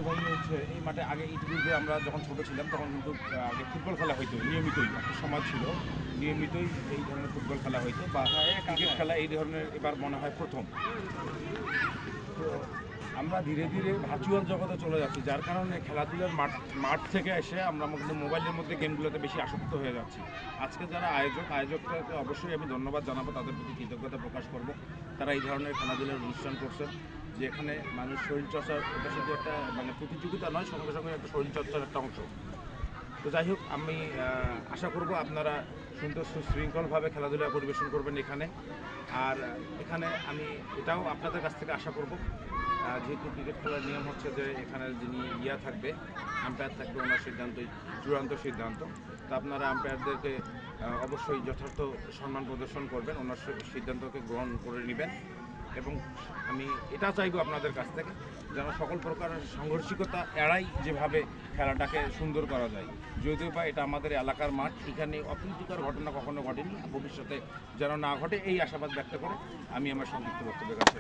যখন হচ্ছে এই মাঠে আগে ইতিপূর্বে আমরা যখন ছোটো ছিলাম তখন কিন্তু আগে ফুটবল খেলা হইতো নিয়মিতই, একটা সমাজ ছিল নিয়মিতই এই ধরনের ফুটবল খেলা হইতো বা ক্রিকেট খেলা এই ধরনের এবার মনে হয় প্রথম। তো আমরা ধীরে ধীরে ভার্চুয়াল জগতে চলে যাচ্ছি, যার কারণে খেলাধুলার মাঠ থেকে এসে আমরা কিন্তু মোবাইলের মধ্যে গেমগুলোতে বেশি আসক্ত হয়ে যাচ্ছি। আজকে যারা আয়োজকটাকে অবশ্যই আমি ধন্যবাদ জানাবো, তাদের প্রতি কৃতজ্ঞতা প্রকাশ করব। তারা এই ধরনের খেলাধুলার অনুষ্ঠান করছেন, যে এখানে মানুষ শরীরচর্চার, এটা শুধু একটা মানে প্রতিযোগিতা নয়, সঙ্গে সঙ্গে একটা শরীরচর্চার একটা অংশ। তো যাই হোক, আমি আশা করব আপনারা সুন্দর সুশৃঙ্খলভাবে খেলাধুলা পরিবেশন করবেন এখানে। আর এখানে আমি এটাও আপনাদের কাছ থেকে আশা করব, যেহেতু ক্রিকেট খেলার নিয়ম হচ্ছে যে এখানে যিনি থাকবে, আম্পায়ার থাকবে, ওনার সিদ্ধান্তই চূড়ান্ত সিদ্ধান্ত। তো আপনারা আম্পায়ারদেরকে অবশ্যই যথার্থ সম্মান প্রদর্শন করবেন, ওনার সিদ্ধান্তকে গ্রহণ করে নেবেন। এবং আমি এটা চাইবো আপনাদের কাছ থেকে যেন সকল প্রকার সাংঘর্ষিকতা এড়াই যেভাবে খেলাটাকে সুন্দর করা যায়। যদিও বা এটা আমাদের এলাকার মাঠ, এখানে অপ্রীতিকর ঘটনা কখনো ঘটেনি, ভবিষ্যতে যেন না ঘটে এই আশাবাদ ব্যক্ত করে আমি আমার সংক্ষিপ্ত বক্তব্যের কাছে